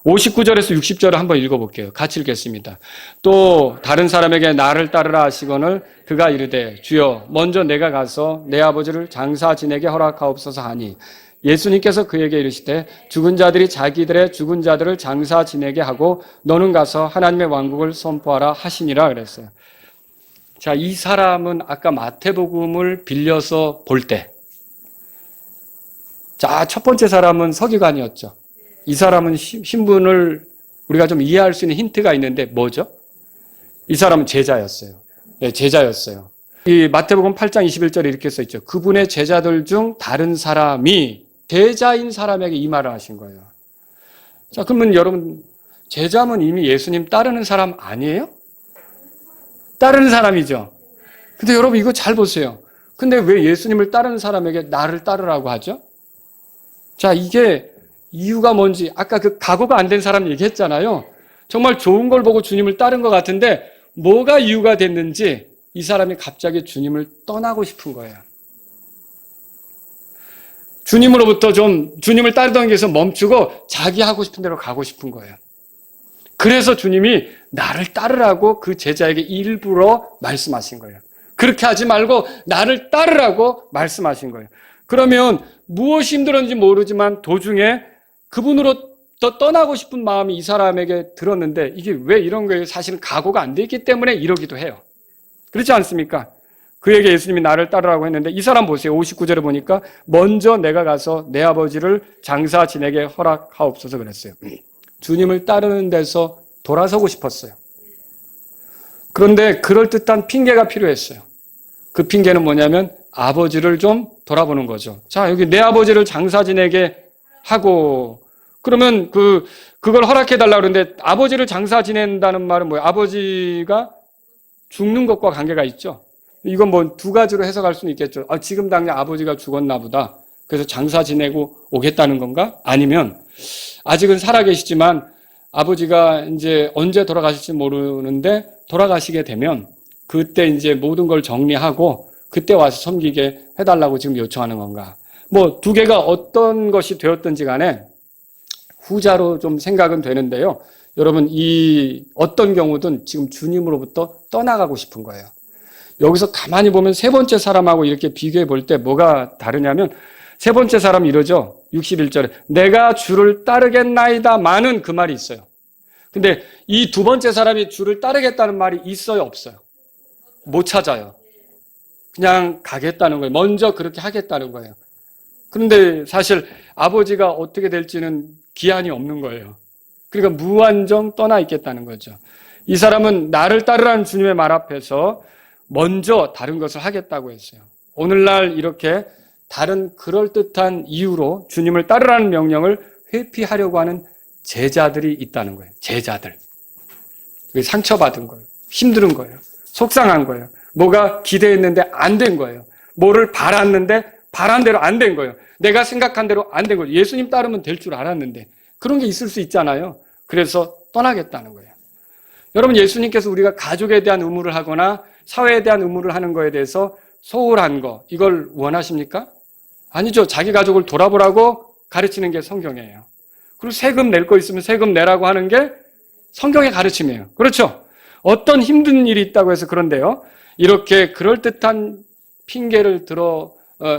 59절에서 60절을 한번 읽어볼게요. 같이 읽겠습니다. 또 다른 사람에게 나를 따르라 하시거늘 그가 이르되 주여 먼저 내가 가서 내 아버지를 장사 지내게 허락하옵소서 하니 예수님께서 그에게 이르시되 죽은 자들이 자기들의 죽은 자들을 장사 지내게 하고 너는 가서 하나님의 왕국을 선포하라 하시니라 그랬어요. 자, 이 사람은 아까 마태복음을 빌려서 볼 때, 자, 첫 번째 사람은 서기관이었죠. 이 사람은 신분을 우리가 좀 이해할 수 있는 힌트가 있는데 뭐죠? 이 사람은 제자였어요. 네, 제자였어요. 이 마태복음 8장 21절에 이렇게 써 있죠. 그분의 제자들 중 다른 사람이 제자인 사람에게 이 말을 하신 거예요. 자, 그러면 여러분, 제자면 이미 예수님 따르는 사람 아니에요? 따르는 사람이죠. 근데 여러분, 이거 잘 보세요. 근데 왜 예수님을 따르는 사람에게 나를 따르라고 하죠? 자, 이게 이유가 뭔지, 아까 그 각오가 안 된 사람 얘기했잖아요. 정말 좋은 걸 보고 주님을 따른 것 같은데 뭐가 이유가 됐는지 이 사람이 갑자기 주님을 떠나고 싶은 거예요. 주님으로부터 좀 주님을 따르던 길에서 멈추고 자기 하고 싶은 대로 가고 싶은 거예요. 그래서 주님이 나를 따르라고 그 제자에게 일부러 말씀하신 거예요. 그렇게 하지 말고 나를 따르라고 말씀하신 거예요. 그러면 무엇이 힘들었는지 모르지만 도중에 그분으로 더 떠나고 싶은 마음이 이 사람에게 들었는데 이게 왜 이런 거예요? 사실은 각오가 안 돼 있기 때문에 이러기도 해요. 그렇지 않습니까? 그에게 예수님이 나를 따르라고 했는데 이 사람 보세요. 59절에 보니까 먼저 내가 가서 내 아버지를 장사 지내게 허락하옵소서 그랬어요. 주님을 따르는 데서 돌아서고 싶었어요. 그런데 그럴듯한 핑계가 필요했어요. 그 핑계는 뭐냐면 아버지를 좀 돌아보는 거죠. 자, 여기 내 아버지를 장사 지내게 하고 그러면 그걸 허락해달라고 그러는데 아버지를 장사 지낸다는 말은 뭐예요? 아버지가 죽는 것과 관계가 있죠. 이건 뭐 두 가지로 해석할 수는 있겠죠. 지금 당장 아버지가 죽었나 보다. 그래서 장사 지내고 오겠다는 건가? 아니면 아직은 살아계시지만 아버지가 이제 언제 돌아가실지 모르는데 돌아가시게 되면 그때 이제 모든 걸 정리하고 그때 와서 섬기게 해달라고 지금 요청하는 건가? 뭐 두 개가 어떤 것이 되었든지 간에 후자로 좀 생각은 되는데요. 여러분 이 어떤 경우든 지금 주님으로부터 떠나가고 싶은 거예요. 여기서 가만히 보면 세 번째 사람하고 이렇게 비교해 볼 때 뭐가 다르냐면 세 번째 사람이 이러죠. 61절에 내가 주를 따르겠나이다마는 그 말이 있어요. 근데 이 두 번째 사람이 주를 따르겠다는 말이 있어요, 없어요? 못 찾아요. 그냥 가겠다는 거예요. 먼저 그렇게 하겠다는 거예요. 그런데 사실 아버지가 어떻게 될지는 기한이 없는 거예요. 그러니까 무한정 떠나 있겠다는 거죠. 이 사람은 나를 따르라는 주님의 말 앞에서 먼저 다른 것을 하겠다고 했어요. 오늘날 이렇게 다른 그럴듯한 이유로 주님을 따르라는 명령을 회피하려고 하는 제자들이 있다는 거예요. 제자들. 상처받은 거예요. 힘든 거예요. 속상한 거예요. 뭐가 기대했는데 안 된 거예요. 뭐를 바랐는데 바란 대로 안 된 거예요. 내가 생각한 대로 안 된 거예요. 예수님 따르면 될 줄 알았는데 그런 게 있을 수 있잖아요. 그래서 떠나겠다는 거예요. 여러분 예수님께서 우리가 가족에 대한 의무를 하거나 사회에 대한 의무를 하는 거에 대해서 소홀한 거 이걸 원하십니까? 아니죠. 자기 가족을 돌아보라고 가르치는 게 성경이에요. 그리고 세금 낼 거 있으면 세금 내라고 하는 게 성경의 가르침이에요. 그렇죠? 어떤 힘든 일이 있다고 해서 그런데요. 이렇게 그럴듯한 핑계를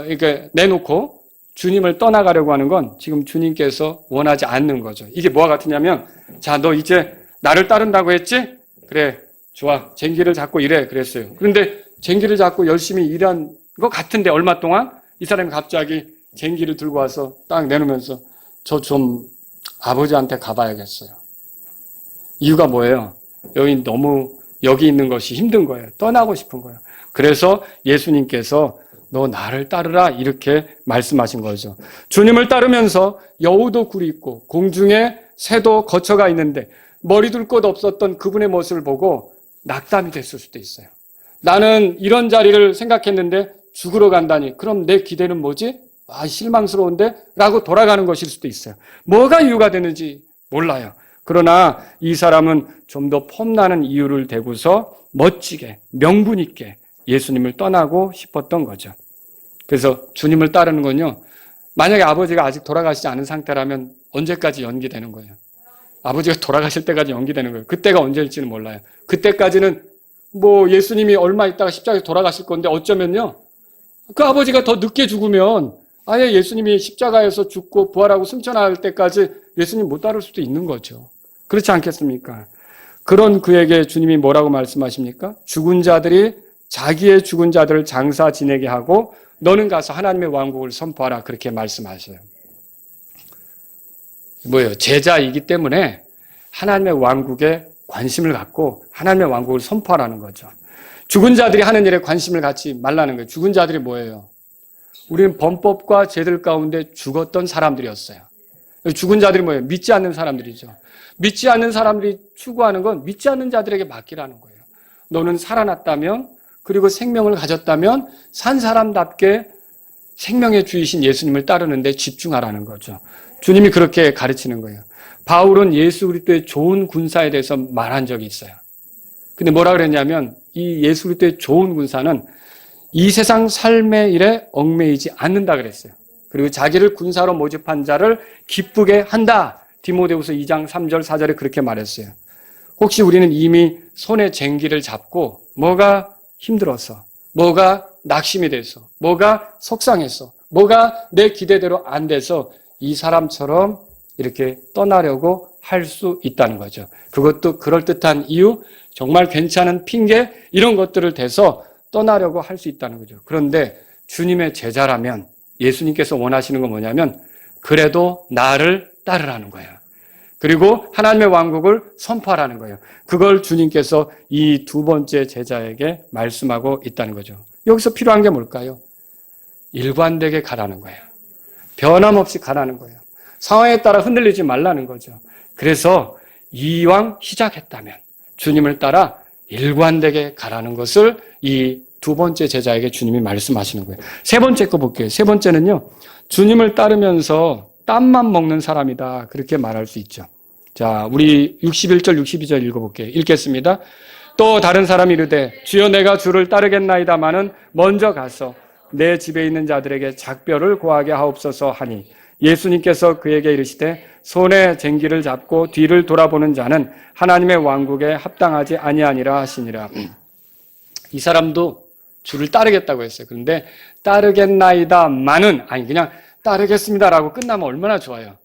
이렇게 내놓고 주님을 떠나가려고 하는 건 지금 주님께서 원하지 않는 거죠. 이게 뭐와 같으냐면 자, 너 이제 나를 따른다고 했지? 그래, 좋아. 쟁기를 잡고 일해. 그랬어요. 그런데 쟁기를 잡고 열심히 일한 것 같은데 얼마 동안 이 사람이 갑자기 쟁기를 들고 와서 딱 내놓으면서 저 좀 아버지한테 가봐야겠어요. 이유가 뭐예요? 여기 있는 것이 힘든 거예요. 떠나고 싶은 거예요. 그래서 예수님께서 너 나를 따르라 이렇게 말씀하신 거죠. 주님을 따르면서 여우도 굴이 있고 공중에 새도 거처가 있는데 머리 둘 곳 없었던 그분의 모습을 보고 낙담이 됐을 수도 있어요. 나는 이런 자리를 생각했는데 죽으러 간다니 그럼 내 기대는 뭐지? 실망스러운데? 라고 돌아가는 것일 수도 있어요. 뭐가 이유가 되는지 몰라요. 그러나 이 사람은 좀 더 폼나는 이유를 대고서 멋지게 명분 있게 예수님을 떠나고 싶었던 거죠. 그래서 주님을 따르는 건요. 만약에 아버지가 아직 돌아가시지 않은 상태라면 언제까지 연기되는 거예요? 아버지가 돌아가실 때까지 연기되는 거예요. 그때가 언제일지는 몰라요. 그때까지는 뭐 예수님이 얼마 있다가 십자가에서 돌아가실 건데 어쩌면요. 그 아버지가 더 늦게 죽으면 아예 예수님이 십자가에서 죽고 부활하고 승천할 때까지 예수님 못 따를 수도 있는 거죠. 그렇지 않겠습니까? 그런 그에게 주님이 뭐라고 말씀하십니까? 죽은 자들이 자기의 죽은 자들을 장사 지내게 하고 너는 가서 하나님의 왕국을 선포하라 그렇게 말씀하셔요. 뭐예요? 제자이기 때문에 하나님의 왕국에 관심을 갖고 하나님의 왕국을 선포하라는 거죠. 죽은 자들이 하는 일에 관심을 갖지 말라는 거예요. 죽은 자들이 뭐예요? 우리는 범법과 죄들 가운데 죽었던 사람들이었어요. 죽은 자들이 뭐예요? 믿지 않는 사람들이죠. 믿지 않는 사람들이 추구하는 건 믿지 않는 자들에게 맡기라는 거예요. 너는 살아났다면 그리고 생명을 가졌다면 산 사람답게 생명의 주이신 예수님을 따르는데 집중하라는 거죠. 주님이 그렇게 가르치는 거예요. 바울은 예수 그리스도의 좋은 군사에 대해서 말한 적이 있어요. 근데 뭐라 그랬냐면 이 예수 그리스도의 좋은 군사는 이 세상 삶의 일에 얽매이지 않는다 그랬어요. 그리고 자기를 군사로 모집한 자를 기쁘게 한다. 디모데후서 2장 3절 4절에 그렇게 말했어요. 혹시 우리는 이미 손에 쟁기를 잡고 뭐가 힘들어서, 뭐가 낙심이 돼서, 뭐가 속상해서, 뭐가 내 기대대로 안 돼서 이 사람처럼 이렇게 떠나려고 할 수 있다는 거죠. 그것도 그럴듯한 이유, 정말 괜찮은 핑계 이런 것들을 대서 떠나려고 할 수 있다는 거죠. 그런데 주님의 제자라면 예수님께서 원하시는 건 뭐냐면 그래도 나를 따르라는 거예요. 그리고 하나님의 왕국을 선포하라는 거예요. 그걸 주님께서 이 두 번째 제자에게 말씀하고 있다는 거죠. 여기서 필요한 게 뭘까요? 일관되게 가라는 거예요. 변함없이 가라는 거예요. 상황에 따라 흔들리지 말라는 거죠. 그래서 이왕 시작했다면 주님을 따라 일관되게 가라는 것을 이 두 번째 제자에게 주님이 말씀하시는 거예요. 세 번째 거 볼게요. 세 번째는요, 주님을 따르면서 땀만 먹는 사람이다. 그렇게 말할 수 있죠. 자, 우리 61절, 62절 읽어볼게요. 읽겠습니다. 또 다른 사람이 이르되 주여 내가 주를 따르겠나이다마는 먼저 가서 내 집에 있는 자들에게 작별을 고하게 하옵소서 하니 예수님께서 그에게 이르시되 손에 쟁기를 잡고 뒤를 돌아보는 자는 하나님의 왕국에 합당하지 아니하니라 하시니라. 이 사람도 주를 따르겠다고 했어요. 그런데 따르겠나이다마는 아니 그냥 따르겠습니다라고 끝나면 얼마나 좋아요.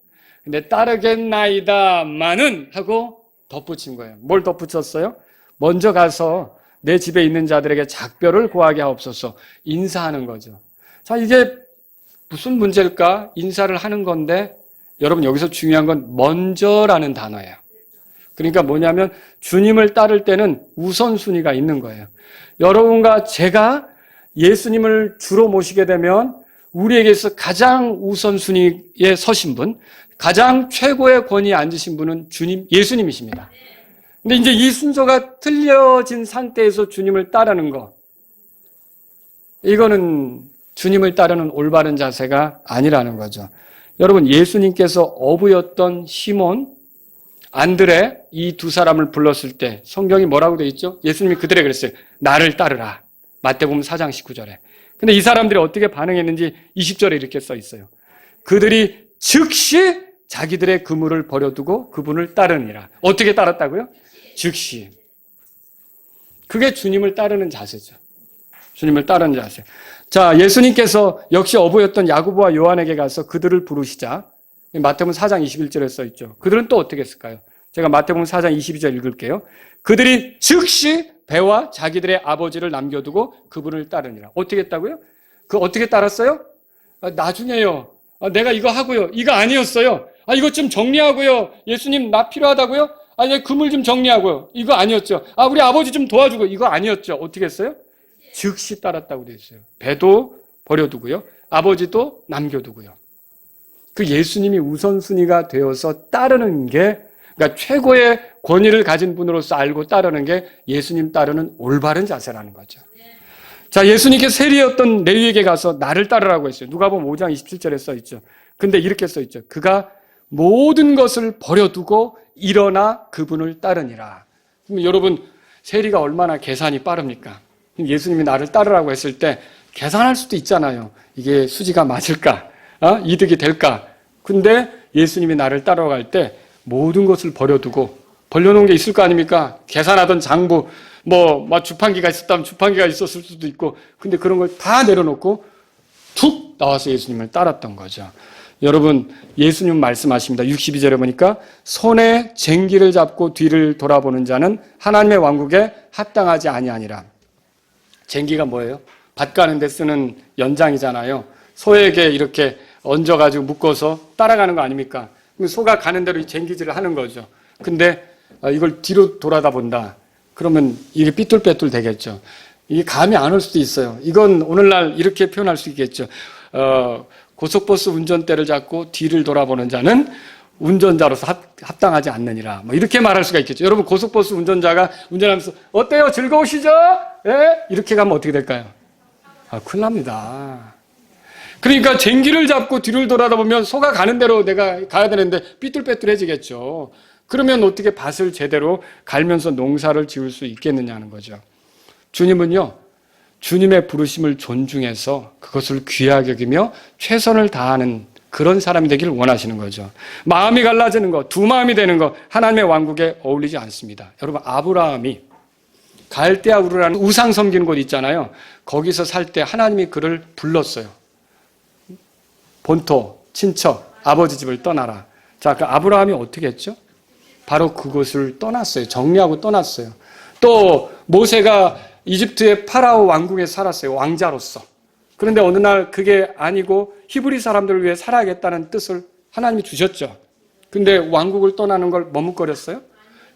근데 따르겠나이다마는 하고 덧붙인 거예요. 뭘 덧붙였어요? 먼저 가서 내 집에 있는 자들에게 작별을 고하게 하옵소서. 인사하는 거죠. 자, 이게 무슨 문제일까? 인사를 하는 건데 여러분 여기서 중요한 건 먼저라는 단어예요. 그러니까 뭐냐면 주님을 따를 때는 우선순위가 있는 거예요. 여러분과 제가 예수님을 주로 모시게 되면 우리에게서 가장 우선순위에 서신 분, 가장 최고의 권위에 앉으신 분은 주님, 예수님이십니다. 근데 이제 이 순서가 틀려진 상태에서 주님을 따르는 거, 이거는 주님을 따르는 올바른 자세가 아니라는 거죠. 여러분, 예수님께서 어부였던 시몬, 안드레 이 두 사람을 불렀을 때 성경이 뭐라고 되어 있죠? 예수님이 그들에게 그랬어요. 나를 따르라. 마태복음 4장 19절에. 근데 이 사람들이 어떻게 반응했는지 20절에 이렇게 써 있어요. 그들이 즉시 자기들의 그물을 버려두고 그분을 따르니라. 어떻게 따랐다고요? 즉시. 그게 주님을 따르는 자세죠. 주님을 따르는 자세. 자, 예수님께서 역시 어부였던 야고보와 요한에게 가서 그들을 부르시자 마태복음 4장 21절에 써 있죠. 그들은 또 어떻게 했을까요? 제가 마태복음 4장 22절 읽을게요. 그들이 즉시 배와 자기들의 아버지를 남겨두고 그분을 따르니라. 어떻게 했다고요? 어떻게 따랐어요? 나중에요. 내가 이거 하고요. 이거 아니었어요. 이거 좀 정리하고요. 예수님 나 필요하다고요? 내 그물 좀 정리하고요. 이거 아니었죠. 우리 아버지 좀 도와주고 이거 아니었죠. 어떻게 했어요? 즉시 따랐다고 되어 있어요. 배도 버려두고요. 아버지도 남겨두고요. 그 예수님이 우선순위가 되어서 따르는 게, 그러니까 최고의 권위를 가진 분으로서 알고 따르는 게 예수님 따르는 올바른 자세라는 거죠. 자, 예수님께서 세리였던 레위에게 가서 나를 따르라고 했어요. 누가복음 5장 27절에 써 있죠. 근데 이렇게 써 있죠. 그가 모든 것을 버려두고 일어나 그분을 따르니라. 그럼 여러분, 세리가 얼마나 계산이 빠릅니까? 예수님이 나를 따르라고 했을 때 계산할 수도 있잖아요. 이게 수지가 맞을까? 이득이 될까? 근데 예수님이 나를 따라갈 때 모든 것을 버려두고, 벌려놓은 게 있을 거 아닙니까? 계산하던 장부, 주판기가 있었다면 주판기가 있었을 수도 있고, 근데 그런 걸 다 내려놓고 툭 나와서 예수님을 따랐던 거죠. 여러분, 예수님 말씀하십니다. 62절에 보니까 손에 쟁기를 잡고 뒤를 돌아보는 자는 하나님의 왕국에 합당하지 아니하니라. 쟁기가 뭐예요? 밭 가는데 쓰는 연장이잖아요. 소에게 이렇게 얹어가지고 묶어서 따라가는 거 아닙니까? 소가 가는 대로 쟁기질을 하는 거죠. 근데 이걸 뒤로 돌아다 본다. 그러면 이게 삐뚤빼뚤 되겠죠. 이게 감이 안 올 수도 있어요. 이건 오늘날 이렇게 표현할 수 있겠죠. 고속버스 운전대를 잡고 뒤를 돌아보는 자는 운전자로서 합당하지 않느니라. 이렇게 말할 수가 있겠죠. 여러분, 고속버스 운전자가 운전하면서 어때요? 즐거우시죠? 예? 이렇게 가면 어떻게 될까요? 큰일 납니다. 그러니까 쟁기를 잡고 뒤를 돌아다보면 소가 가는 대로 내가 가야 되는데 삐뚤빼뚤해지겠죠. 그러면 어떻게 밭을 제대로 갈면서 농사를 지을 수 있겠느냐는 거죠. 주님은요, 주님의 부르심을 존중해서 그것을 귀하게 여기며 최선을 다하는 그런 사람이 되기를 원하시는 거죠. 마음이 갈라지는 것, 두 마음이 되는 것, 하나님의 왕국에 어울리지 않습니다. 여러분, 아브라함이 갈대아 우르라는 우상 섬기는 곳 있잖아요. 거기서 살 때 하나님이 그를 불렀어요. 본토, 친척, 아버지 집을 떠나라. 자, 그 아브라함이 어떻게 했죠? 바로 그곳을 떠났어요. 정리하고 떠났어요. 또 모세가 이집트의 파라오 왕국에 살았어요. 왕자로서. 그런데 어느 날 그게 아니고 히브리 사람들을 위해 살아야겠다는 뜻을 하나님이 주셨죠. 근데 왕국을 떠나는 걸 머뭇거렸어요?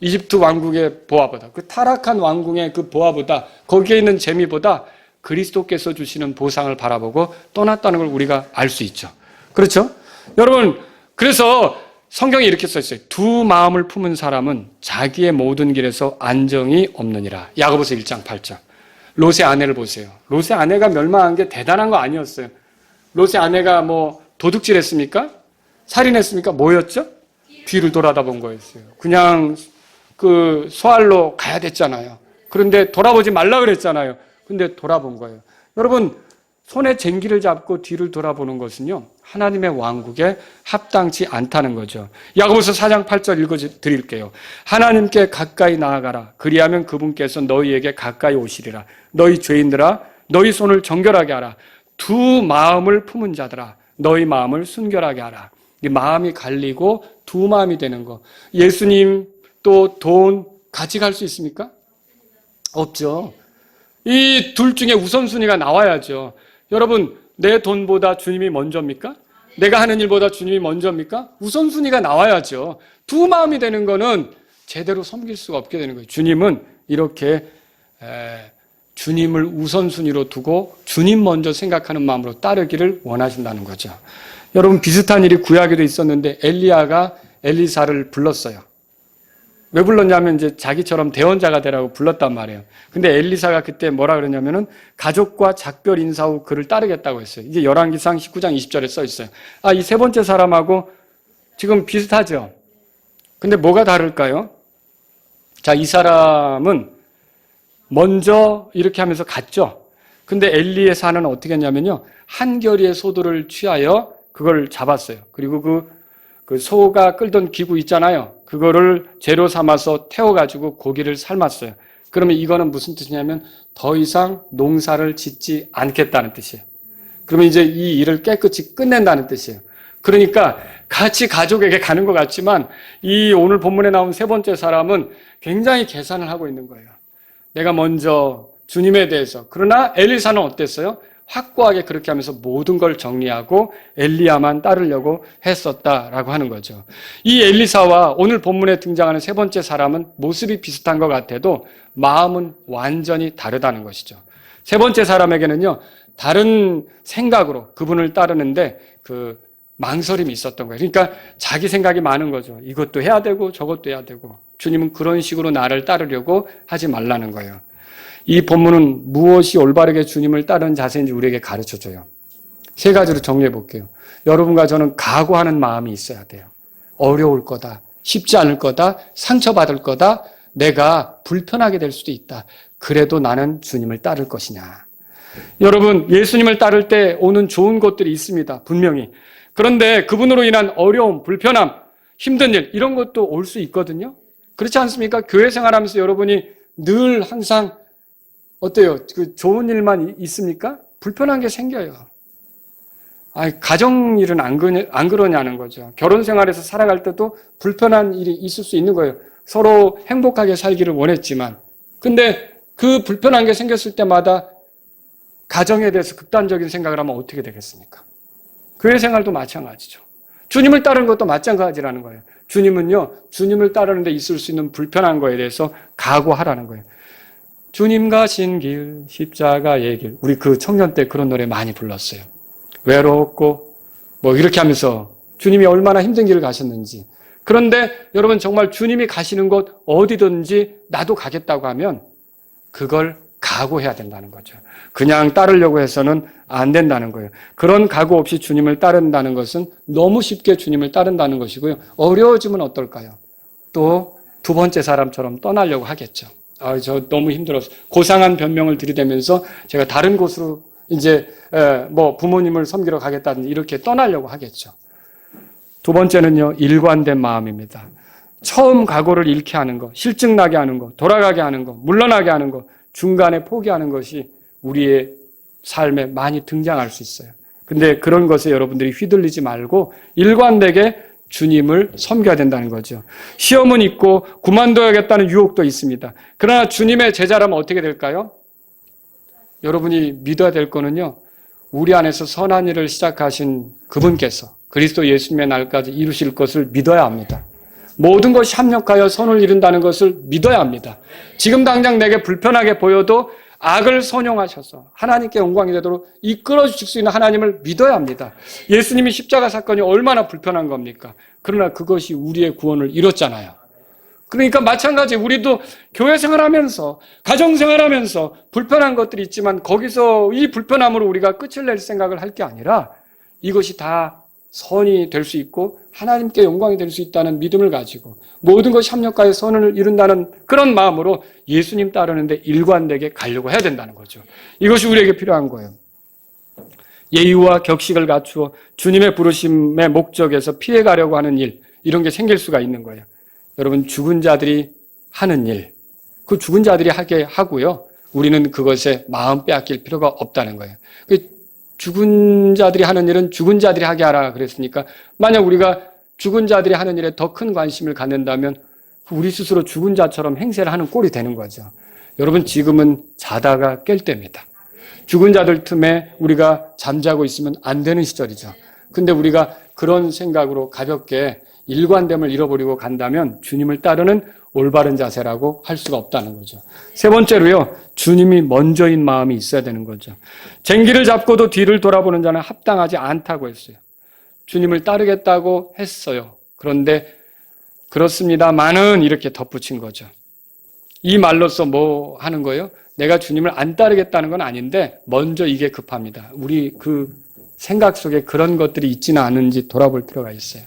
이집트 왕국의 보화보다, 그 타락한 왕궁의 그 보화보다, 거기에 있는 재미보다 그리스도께서 주시는 보상을 바라보고 떠났다는 걸 우리가 알 수 있죠. 그렇죠? 여러분, 그래서 성경에 이렇게 써 있어요. 두 마음을 품은 사람은 자기의 모든 길에서 안정이 없느니라. 야고보서 1장 8절. 롯의 아내를 보세요. 롯의 아내가 멸망한 게 대단한 거 아니었어요. 롯의 아내가 뭐 도둑질했습니까? 살인했습니까? 뭐였죠? 뒤를 돌아다본 거였어요. 그냥 그 소알로 가야 됐잖아요. 그런데 돌아보지 말라 그랬잖아요. 근데 돌아본 거예요. 여러분, 손에 쟁기를 잡고 뒤를 돌아보는 것은요, 하나님의 왕국에 합당치 않다는 거죠. 야고보서 4장 8절 읽어드릴게요. 하나님께 가까이 나아가라. 그리하면 그분께서 너희에게 가까이 오시리라. 너희 죄인들아, 너희 손을 정결하게 하라. 두 마음을 품은 자들아, 너희 마음을 순결하게 하라. 이 마음이 갈리고 두 마음이 되는 거. 예수님 또 돈 같이 갈 수 있습니까? 없죠. 이 둘 중에 우선순위가 나와야죠. 여러분, 내 돈보다 주님이 먼저입니까? 내가 하는 일보다 주님이 먼저입니까? 우선순위가 나와야죠. 두 마음이 되는 거는 제대로 섬길 수가 없게 되는 거예요. 주님은 이렇게 주님을 우선순위로 두고 주님 먼저 생각하는 마음으로 따르기를 원하신다는 거죠. 여러분, 비슷한 일이 구약에도 있었는데 엘리야가 엘리사를 불렀어요. 왜 불렀냐면 이제 자기처럼 대언자가 되라고 불렀단 말이에요. 근데 엘리사가 그때 뭐라 그러냐면은 가족과 작별 인사 후 그를 따르겠다고 했어요. 이게 열왕기상 19장 20절에 써 있어요. 아, 이 세 번째 사람하고 지금 비슷하죠? 근데 뭐가 다를까요? 자, 이 사람은 먼저 이렇게 하면서 갔죠. 근데 엘리에사는 어떻게 했냐면요, 한 결의의 소도를 취하여 그걸 잡았어요. 그리고 그 소가 끌던 기구 있잖아요. 그거를 재료 삼아서 태워가지고 고기를 삶았어요. 그러면 이거는 무슨 뜻이냐면 더 이상 농사를 짓지 않겠다는 뜻이에요. 그러면 이제 이 일을 깨끗이 끝낸다는 뜻이에요. 그러니까 같이 가족에게 가는 것 같지만 이 오늘 본문에 나온 세 번째 사람은 굉장히 계산을 하고 있는 거예요. 내가 먼저 주님에 대해서. 그러나 엘리사는 어땠어요? 확고하게 그렇게 하면서 모든 걸 정리하고 엘리야만 따르려고 했었다라고 하는 거죠. 이 엘리사와 오늘 본문에 등장하는 세 번째 사람은 모습이 비슷한 것 같아도 마음은 완전히 다르다는 것이죠. 세 번째 사람에게는요, 다른 생각으로 그분을 따르는데 그 망설임이 있었던 거예요. 그러니까 자기 생각이 많은 거죠. 이것도 해야 되고 저것도 해야 되고. 주님은 그런 식으로 나를 따르려고 하지 말라는 거예요. 이 본문은 무엇이 올바르게 주님을 따르는 자세인지 우리에게 가르쳐줘요. 세 가지로 정리해 볼게요. 여러분과 저는 각오하는 마음이 있어야 돼요. 어려울 거다, 쉽지 않을 거다, 상처받을 거다, 내가 불편하게 될 수도 있다. 그래도 나는 주님을 따를 것이냐. 여러분, 예수님을 따를 때 오는 좋은 것들이 있습니다. 분명히. 그런데 그분으로 인한 어려움, 불편함, 힘든 일, 이런 것도 올 수 있거든요. 그렇지 않습니까? 교회 생활하면서 여러분이 늘 항상 어때요? 그 좋은 일만 있습니까? 불편한 게 생겨요. 가정 일은 안 그러냐는 거죠. 결혼 생활에서 살아갈 때도 불편한 일이 있을 수 있는 거예요. 서로 행복하게 살기를 원했지만. 근데 그 불편한 게 생겼을 때마다 가정에 대해서 극단적인 생각을 하면 어떻게 되겠습니까? 교회 생활도 마찬가지죠. 주님을 따르는 것도 마찬가지라는 거예요. 주님은요, 주님을 따르는 데 있을 수 있는 불편한 거에 대해서 각오하라는 거예요. 주님 가신 길, 십자가의 길. 우리 그 청년 때 그런 노래 많이 불렀어요. 외롭고 뭐 이렇게 하면서 주님이 얼마나 힘든 길을 가셨는지. 그런데 여러분, 정말 주님이 가시는 곳 어디든지 나도 가겠다고 하면 그걸 각오해야 된다는 거죠. 그냥 따르려고 해서는 안 된다는 거예요. 그런 각오 없이 주님을 따른다는 것은 너무 쉽게 주님을 따른다는 것이고요. 어려워지면 어떨까요? 또 두 번째 사람처럼 떠나려고 하겠죠. 저 너무 힘들어서 고상한 변명을 들이대면서 제가 다른 곳으로 이제 뭐 부모님을 섬기러 가겠다든지 이렇게 떠나려고 하겠죠. 두 번째는요, 일관된 마음입니다. 처음 각오를 잃게 하는 것, 실증 나게 하는 것, 돌아가게 하는 것, 물러나게 하는 것, 중간에 포기하는 것이 우리의 삶에 많이 등장할 수 있어요. 근데 그런 것에 여러분들이 휘둘리지 말고 일관되게 주님을 섬겨야 된다는 거죠. 시험은 있고 그만둬야겠다는 유혹도 있습니다. 그러나 주님의 제자라면 어떻게 될까요? 여러분이 믿어야 될 거는요, 우리 안에서 선한 일을 시작하신 그분께서 그리스도 예수님의 날까지 이루실 것을 믿어야 합니다. 모든 것이 합력하여 선을 이룬다는 것을 믿어야 합니다. 지금 당장 내게 불편하게 보여도 악을 선용하셔서 하나님께 영광이 되도록 이끌어 주실 수 있는 하나님을 믿어야 합니다. 예수님이 십자가 사건이 얼마나 불편한 겁니까? 그러나 그것이 우리의 구원을 이뤘잖아요. 그러니까 마찬가지 우리도 교회 생활하면서 가정 생활하면서 불편한 것들이 있지만 거기서 이 불편함으로 우리가 끝을 낼 생각을 할 게 아니라 이것이 다 선이 될 수 있고 하나님께 영광이 될 수 있다는 믿음을 가지고 모든 것이 합력하여 선을 이룬다는 그런 마음으로 예수님 따르는데 일관되게 가려고 해야 된다는 거죠. 이것이 우리에게 필요한 거예요. 예의와 격식을 갖추어 주님의 부르심의 목적에서 피해가려고 하는 일, 이런 게 생길 수가 있는 거예요. 여러분, 죽은 자들이 하는 일, 그 죽은 자들이 하게 하고요, 우리는 그것에 마음 빼앗길 필요가 없다는 거예요. 죽은 자들이 하는 일은 죽은 자들이 하게 하라 그랬으니까 만약 우리가 죽은 자들이 하는 일에 더 큰 관심을 갖는다면 우리 스스로 죽은 자처럼 행세를 하는 꼴이 되는 거죠. 여러분, 지금은 자다가 깰 때입니다. 죽은 자들 틈에 우리가 잠자고 있으면 안 되는 시절이죠. 근데 우리가 그런 생각으로 가볍게 일관됨을 잃어버리고 간다면 주님을 따르는 올바른 자세라고 할 수가 없다는 거죠. 세 번째로요, 주님이 먼저인 마음이 있어야 되는 거죠. 쟁기를 잡고도 뒤를 돌아보는 자는 합당하지 않다고 했어요. 주님을 따르겠다고 했어요. 그런데 그렇습니다만은 이렇게 덧붙인 거죠. 이 말로써 뭐 하는 거예요? 내가 주님을 안 따르겠다는 건 아닌데 먼저 이게 급합니다. 우리 그 생각 속에 그런 것들이 있지는 않은지 돌아볼 필요가 있어요.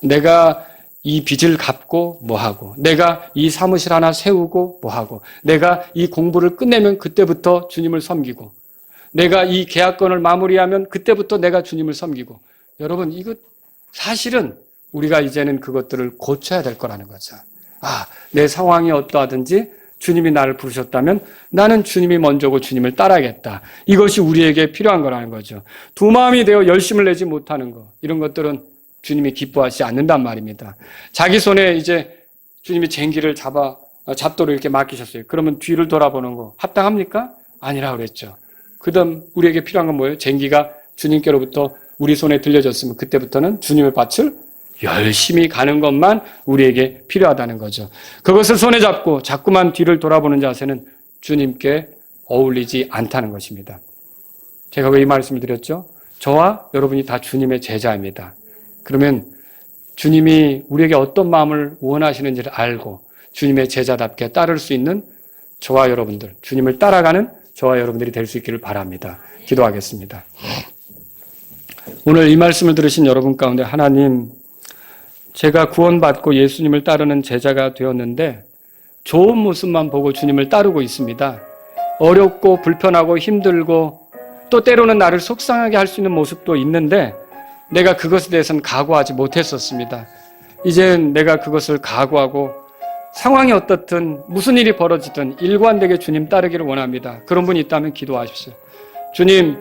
내가 이 빚을 갚고 뭐하고, 내가 이 사무실 하나 세우고 뭐하고, 내가 이 공부를 끝내면 그때부터 주님을 섬기고, 내가 이 계약건을 마무리하면 그때부터 내가 주님을 섬기고. 여러분, 이거 사실은 우리가 이제는 그것들을 고쳐야 될 거라는 거죠. 내 상황이 어떠하든지 주님이 나를 부르셨다면 나는 주님이 먼저고 주님을 따라야겠다. 이것이 우리에게 필요한 거라는 거죠. 두 마음이 되어 열심을 내지 못하는 것, 이런 것들은 주님이 기뻐하지 않는단 말입니다. 자기 손에 이제 주님이 쟁기를 잡도록 이렇게 맡기셨어요. 그러면 뒤를 돌아보는 거 합당합니까? 아니라고 그랬죠. 그 다음 우리에게 필요한 건 뭐예요? 쟁기가 주님께로부터 우리 손에 들려졌으면 그때부터는 주님의 밭을 열심히 가는 것만 우리에게 필요하다는 거죠. 그것을 손에 잡고 자꾸만 뒤를 돌아보는 자세는 주님께 어울리지 않다는 것입니다. 제가 왜 이 말씀을 드렸죠? 저와 여러분이 다 주님의 제자입니다. 그러면 주님이 우리에게 어떤 마음을 원하시는지를 알고 주님의 제자답게 따를 수 있는 저와 여러분들, 주님을 따라가는 저와 여러분들이 될 수 있기를 바랍니다. 기도하겠습니다. 오늘 이 말씀을 들으신 여러분 가운데 하나님, 제가 구원받고 예수님을 따르는 제자가 되었는데 좋은 모습만 보고 주님을 따르고 있습니다. 어렵고 불편하고 힘들고 또 때로는 나를 속상하게 할 수 있는 모습도 있는데 내가 그것에 대해서는 각오하지 못했었습니다. 이젠 내가 그것을 각오하고 상황이 어떻든 무슨 일이 벌어지든 일관되게 주님 따르기를 원합니다. 그런 분이 있다면 기도하십시오. 주님,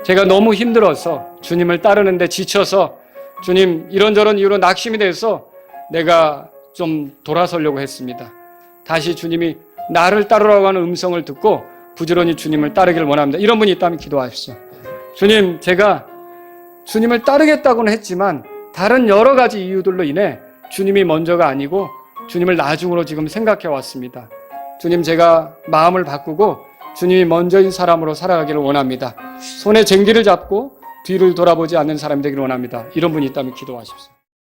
제가 너무 힘들어서 주님을 따르는데 지쳐서 주님 이런저런 이유로 낙심이 돼서 내가 좀 돌아서려고 했습니다. 다시 주님이 나를 따르라고 하는 음성을 듣고 부지런히 주님을 따르기를 원합니다. 이런 분이 있다면 기도하십시오. 주님, 제가 주님을 따르겠다고는 했지만 다른 여러 가지 이유들로 인해 주님이 먼저가 아니고 주님을 나중으로 지금 생각해 왔습니다. 주님, 제가 마음을 바꾸고 주님이 먼저인 사람으로 살아가기를 원합니다. 손에 쟁기를 잡고 뒤를 돌아보지 않는 사람이 되기를 원합니다. 이런 분이 있다면 기도하십시오.